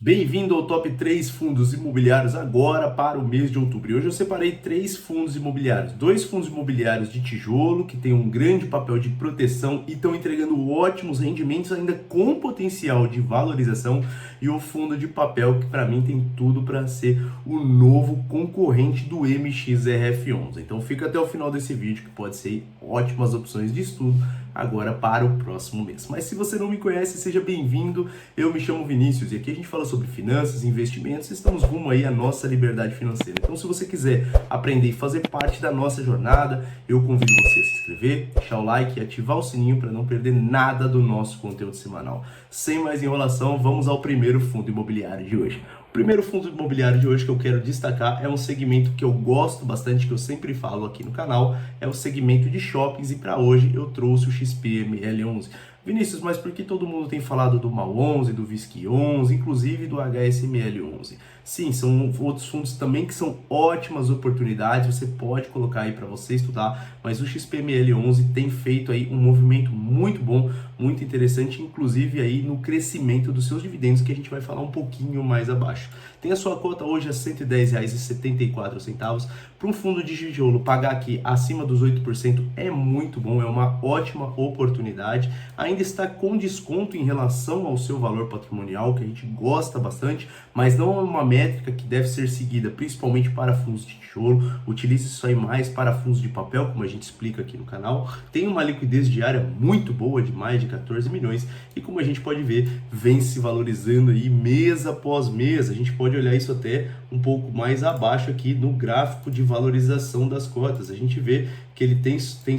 Bem-vindo ao Top 3 Fundos Imobiliários agora para o mês de outubro. E hoje eu separei 3 fundos imobiliários. 2 fundos imobiliários de tijolo, que têm um grande papel de proteção e estão entregando ótimos rendimentos ainda com potencial de valorização. E o fundo de papel, que para mim tem tudo para ser o novo concorrente do MXRF11. Então fica até o final desse vídeo, que pode ser ótimas opções de estudo agora para o próximo mês. Mas se você não me conhece, seja bem-vindo. Eu me chamo Vinícius e aqui a gente fala sobre finanças, investimentos e estamos rumo aí à nossa liberdade financeira. Então, se você quiser aprender e fazer parte da nossa jornada, eu convido você a se inscrever, deixar o like e ativar o sininho para não perder nada do nosso conteúdo semanal. Sem mais enrolação, vamos ao primeiro fundo imobiliário de hoje. O primeiro fundo imobiliário de hoje que eu quero destacar é um segmento que eu gosto bastante, que eu sempre falo aqui no canal, é o segmento de shoppings e para hoje eu trouxe o XPML11. Vinícius, mas por que todo mundo tem falado do MAL 11, do VISC 11, inclusive do HSML 11? Sim, são outros fundos também que são ótimas oportunidades, você pode colocar aí para você estudar, mas o XPML 11 tem feito aí um movimento muito bom, muito interessante, inclusive aí no crescimento dos seus dividendos, que a gente vai falar um pouquinho mais abaixo. Tem a sua cota hoje a R$ 110,74. Para um fundo de tijolo pagar aqui acima dos 8% é muito bom, é uma ótima oportunidade. Ainda está com desconto em relação ao seu valor patrimonial, que a gente gosta bastante, mas não é uma métrica que deve ser seguida principalmente para fundos de tijolo. Utilize isso aí mais para fundos de papel, como a gente explica aqui no canal. Tem uma liquidez diária muito boa, de mais de 14 milhões, e como a gente pode ver, vem se valorizando aí mês após mês. A gente pode olhar isso até um pouco mais abaixo aqui no gráfico de valorização das cotas. A gente vê que ele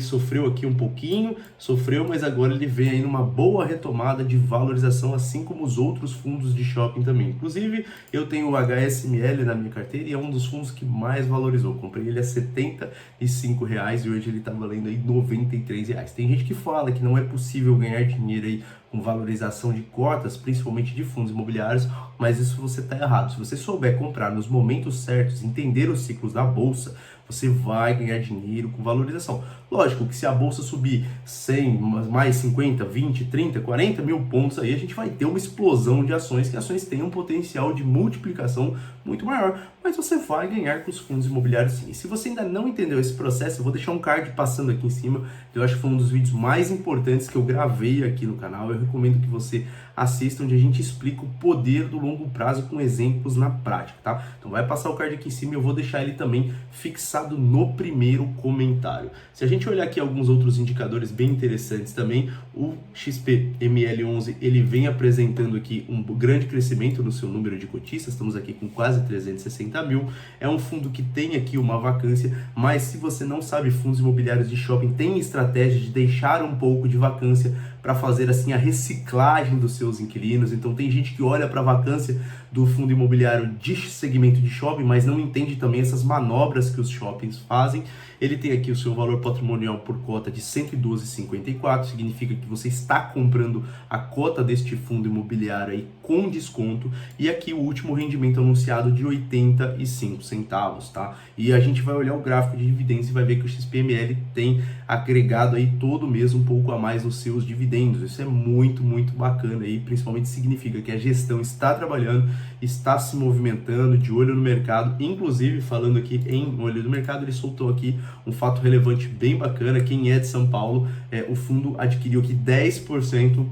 sofreu aqui um pouquinho, mas agora ele vem aí numa boa retomada de valorização, assim como os outros fundos de shopping também. Inclusive, eu tenho o HSML na minha carteira e é um dos fundos que mais valorizou. Comprei ele a R$ 75 e hoje ele está valendo aí R$ 93. Tem gente que fala que não é possível ganhar dinheiro aí com valorização de cotas, principalmente de fundos imobiliários, mas isso você está errado. Se você souber comprar nos momentos certos, entender os ciclos da bolsa, você vai ganhar dinheiro com valorização. Lógico que se a bolsa subir 100, mais 50, 20, 30, 40 mil pontos, aí a gente vai ter uma explosão de ações, que ações têm um potencial de multiplicação muito maior, mas você vai ganhar com os fundos imobiliários sim. E se você ainda não entendeu esse processo, eu vou deixar um card passando aqui em cima, eu acho que foi um dos vídeos mais importantes que eu gravei aqui no canal. Eu recomendo que você assista, onde a gente explica o poder do longo prazo com exemplos na prática, tá? Então vai passar o card aqui em cima e eu vou deixar ele também fixado no primeiro comentário. Se a gente olhar aqui alguns outros indicadores bem interessantes também, o XPML11 ele vem apresentando aqui um grande crescimento no seu número de cotistas, estamos aqui com quase 360 mil, é um fundo que tem aqui uma vacância, mas se você não sabe, fundos imobiliários de shopping tem estratégia de deixar um pouco de vacância para fazer assim a reciclagem dos seus inquilinos. Então tem gente que olha para a vacância do fundo imobiliário de segmento de shopping, mas não entende também essas manobras que os shoppings fazem. Ele tem aqui o seu valor patrimonial por cota de R$ 112,54, significa que você está comprando a cota deste fundo imobiliário aí com desconto, e aqui o último rendimento anunciado de 85 centavos, tá? E a gente vai olhar o gráfico de dividendos e vai ver que o XPML tem agregado aí todo mês um pouco a mais nos seus dividendos. Isso é muito, muito bacana aí, principalmente significa que a gestão está trabalhando, está se movimentando, de olho no mercado. Inclusive, falando aqui em olho no mercado, ele soltou aqui um fato relevante bem bacana. Quem é de São Paulo, o fundo adquiriu aqui 10%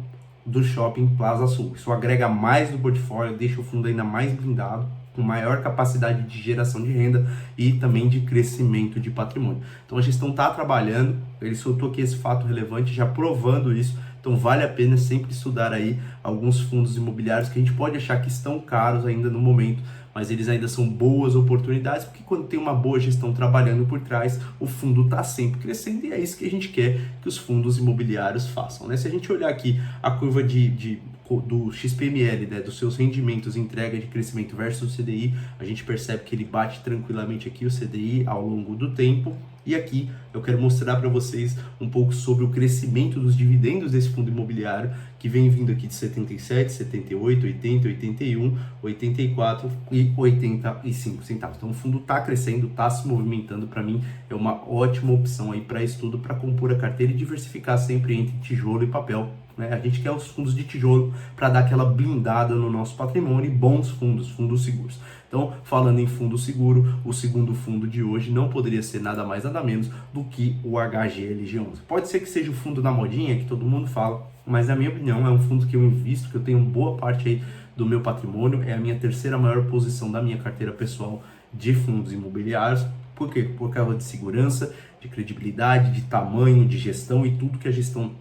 do Shopping Plaza Sul. Isso agrega mais no portfólio, deixa o fundo ainda mais blindado, com maior capacidade de geração de renda e também de crescimento de patrimônio. Então a gestão está trabalhando, ele soltou aqui esse fato relevante, já provando isso. Então vale a pena sempre estudar aí alguns fundos imobiliários que a gente pode achar que estão caros ainda no momento, mas eles ainda são boas oportunidades, porque quando tem uma boa gestão trabalhando por trás, o fundo está sempre crescendo, e é isso que a gente quer que os fundos imobiliários façam, né? Se a gente olhar aqui a curva do XPML, né, dos seus rendimentos, entrega de crescimento versus o CDI, a gente percebe que ele bate tranquilamente aqui o CDI ao longo do tempo. E aqui eu quero mostrar para vocês um pouco sobre o crescimento dos dividendos desse fundo imobiliário, que vem vindo aqui de 77, 78, 80, 81, 84 e 85 centavos. Então o fundo está crescendo, está se movimentando. Para mim é uma ótima opção aí para estudo, para compor a carteira e diversificar sempre entre tijolo e papel. né? A gente quer os fundos de tijolo para dar aquela blindada no nosso patrimônio e bons fundos, fundos seguros. Então, falando em fundo seguro, o segundo fundo de hoje não poderia ser nada mais nada menos do que o HGLG11. Pode ser que seja o fundo da modinha, que todo mundo fala, mas na minha opinião é um fundo que eu invisto, que eu tenho boa parte aí do meu patrimônio, é a minha terceira maior posição da minha carteira pessoal de fundos imobiliários. Por quê? Por causa de segurança, de credibilidade, de tamanho, de gestão e tudo que a gestão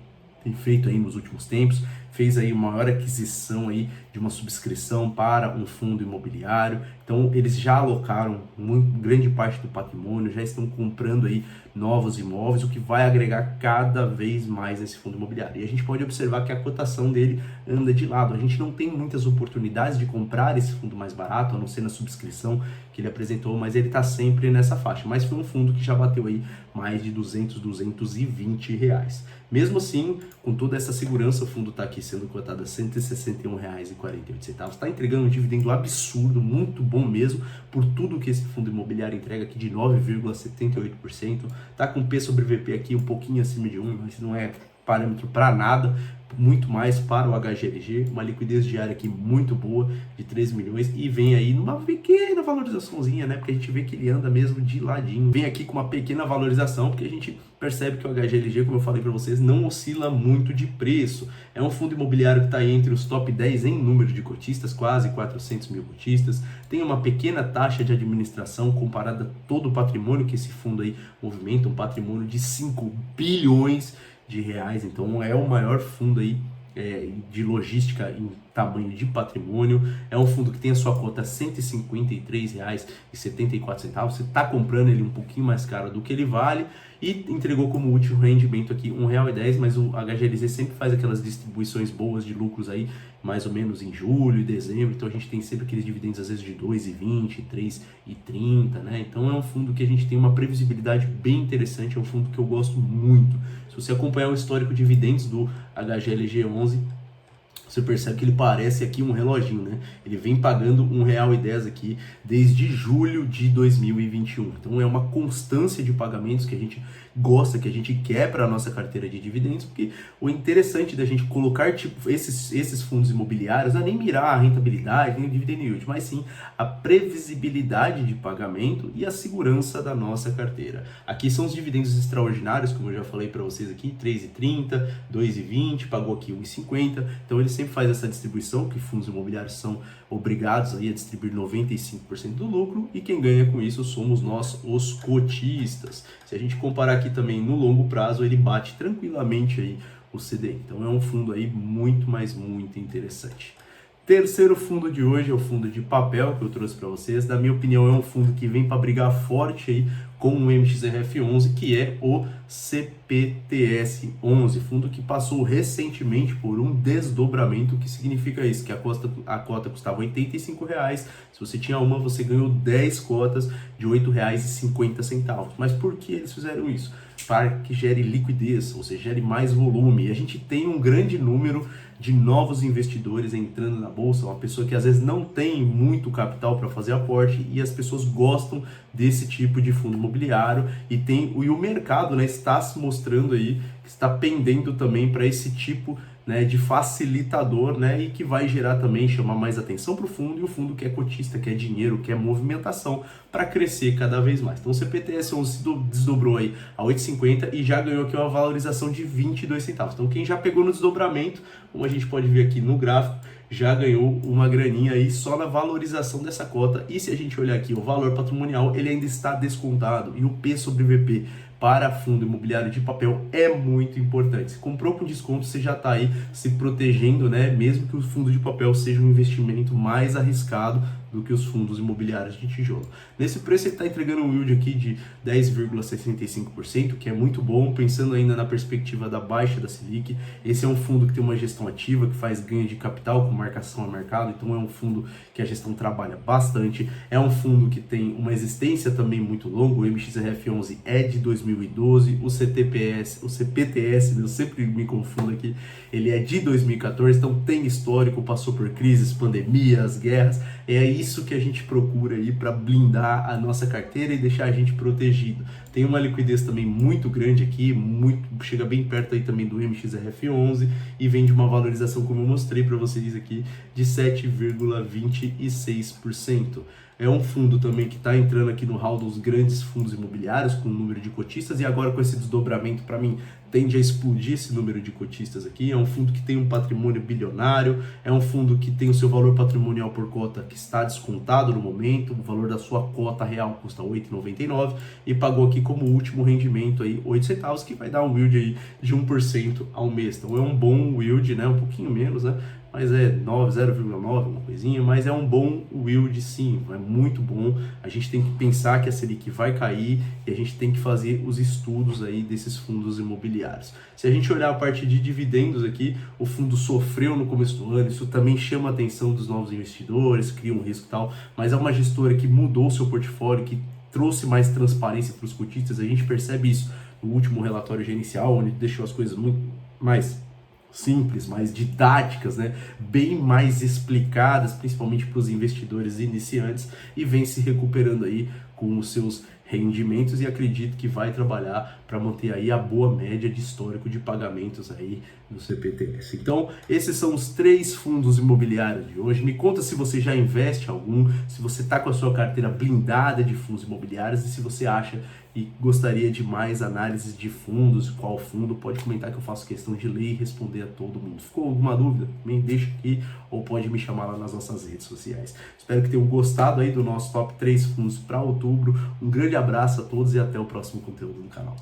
tem feito aí nos últimos tempos. Fez aí uma maior aquisição aí de uma subscrição para um fundo imobiliário. Então eles já alocaram grande parte do patrimônio, já estão comprando aí novos imóveis, o que vai agregar cada vez mais nesse fundo imobiliário. E a gente pode observar que a cotação dele anda de lado. A gente não tem muitas oportunidades de comprar esse fundo mais barato, a não ser na subscrição que ele apresentou, mas ele está sempre nessa faixa. Mas foi um fundo que já bateu aí mais de 220 reais. Mesmo assim, com toda essa segurança, o fundo está aqui sendo cotado a R$ 161,48. Está entregando um dividendo absurdo, muito bom mesmo, por tudo que esse fundo imobiliário entrega aqui de 9,78%. Está com P sobre VP aqui um pouquinho acima de 1, mas não é parâmetro para nada, muito mais para o HGLG, uma liquidez diária aqui muito boa, de 13 milhões, e vem aí numa pequena valorizaçãozinha, né, porque a gente vê que ele anda mesmo de ladinho, vem aqui com uma pequena valorização, porque a gente percebe que o HGLG, como eu falei para vocês, não oscila muito de preço, é um fundo imobiliário que está entre os top 10 em número de cotistas, quase 400 mil cotistas, tem uma pequena taxa de administração comparada a todo o patrimônio que esse fundo aí movimenta, um patrimônio de 5 bilhões de reais, então é o maior fundo aí de logística em tamanho de patrimônio, é um fundo que tem a sua cota R$ 153,74, você está comprando ele um pouquinho mais caro do que ele vale e entregou como último rendimento aqui R$ 1,10, mas o HGLZ sempre faz aquelas distribuições boas de lucros aí, mais ou menos em julho e dezembro, então a gente tem sempre aqueles dividendos às vezes de 2,20, 3,30, né? Então é um fundo que a gente tem uma previsibilidade bem interessante, é um fundo que eu gosto muito. Se você acompanhar o histórico de dividendos do HGLG11, você percebe que ele parece aqui um reloginho, né? Ele vem pagando R$ 1,10 aqui desde julho de 2021. Então é uma constância de pagamentos que a gente gosta, que a gente quer para a nossa carteira de dividendos, porque o interessante da gente colocar tipo esses fundos imobiliários não é nem mirar a rentabilidade, nem o dividend yield, mas sim a previsibilidade de pagamento e a segurança da nossa carteira. Aqui são os dividendos extraordinários, como eu já falei para vocês aqui, 3,30, 2,20, pagou aqui 1,50, então ele sempre faz essa distribuição, que fundos imobiliários são obrigados aí a distribuir 95% do lucro, e quem ganha com isso somos nós, os cotistas. Se a gente comparar aqui também no longo prazo, ele bate tranquilamente aí o CDI. Então é um fundo aí muito, mas muito interessante. Terceiro fundo de hoje é o fundo de papel que eu trouxe para vocês. Na minha opinião, é um fundo que vem para brigar forte aí com o MXRF11, que é o CPTS11, fundo que passou recentemente por um desdobramento. O que significa isso? Que a cota custava R$ 85, se você tinha uma, você ganhou 10 cotas de R$ 8,50. Mas por que eles fizeram isso? Para que gere liquidez, ou seja, gere mais volume. E a gente tem um grande número de novos investidores entrando na bolsa, uma pessoa que às vezes não tem muito capital para fazer aporte, e as pessoas gostam desse tipo de fundo imobiliário, e o mercado, né, está se mostrando aí, está pendendo também para esse tipo, né, de facilitador, né, e que vai gerar também, chamar mais atenção para o fundo, e o fundo quer cotista, quer dinheiro, quer movimentação para crescer cada vez mais. Então o CPTS11 se desdobrou aí a 8,50 e já ganhou aqui uma valorização de 22 centavos. Então quem já pegou no desdobramento, como a gente pode ver aqui no gráfico, já ganhou uma graninha aí só na valorização dessa cota. E se a gente olhar aqui o valor patrimonial, ele ainda está descontado, e o P sobre VP para fundo imobiliário de papel é muito importante. Se comprou com desconto, você já está aí se protegendo, né? Mesmo que o fundo de papel seja um investimento mais arriscado do que os fundos imobiliários de tijolo. Nesse preço ele está entregando um yield aqui de 10,65%, que é muito bom, pensando ainda na perspectiva da baixa da Selic. Esse é um fundo que tem uma gestão ativa, que faz ganho de capital com marcação a mercado, então é um fundo que a gestão trabalha bastante. É um fundo que tem uma existência também muito longa, o MXRF11 é de 2000 2012, o CTPS, o CPTS, eu sempre me confundo aqui, ele é de 2014, então tem histórico, passou por crises, pandemias, guerras, é isso que a gente procura aí para blindar a nossa carteira e deixar a gente protegido. Tem uma liquidez também muito grande aqui, chega bem perto aí também do MXRF11 e vem de uma valorização, como eu mostrei para vocês aqui, de 7,26%. É um fundo também que está entrando aqui no hall dos grandes fundos imobiliários com o número de cotistas e agora com esse desdobramento, para mim, tende a explodir esse número de cotistas aqui. É um fundo que tem um patrimônio bilionário, é um fundo que tem o seu valor patrimonial por cota que está descontado no momento, o valor da sua cota real custa R$ 8,99 e pagou aqui como último rendimento aí 8 centavos, que vai dar um yield aí de 1% ao mês. Então é um bom yield, né? Um pouquinho menos, né? Mas é 0,9, uma coisinha, mas é um bom yield sim, é muito bom. A gente tem que pensar que a Selic vai cair e a gente tem que fazer os estudos aí desses fundos imobiliários. Se a gente olhar a parte de dividendos aqui, o fundo sofreu no começo do ano, isso também chama a atenção dos novos investidores, cria um risco e tal, mas é uma gestora que mudou o seu portfólio, que trouxe mais transparência para os cotistas. A gente percebe isso no último relatório gerencial, onde deixou as coisas muito mais simples, mais didáticas, né? Bem mais explicadas, principalmente para os investidores iniciantes, e vem se recuperando aí com os seus rendimentos e acredito que vai trabalhar para manter aí a boa média de histórico de pagamentos aí do CPTS. Então, esses são os 3 fundos imobiliários de hoje. Me conta se você já investe em algum, se você está com a sua carteira blindada de fundos imobiliários e se você acha e gostaria de mais análises de fundos, qual fundo, pode comentar que eu faço questão de ler e responder a todo mundo. Ficou alguma dúvida? Me deixa aqui ou pode me chamar lá nas nossas redes sociais. Espero que tenham gostado aí do nosso top 3 fundos para outubro. Um grande abraço a todos e até o próximo conteúdo no canal.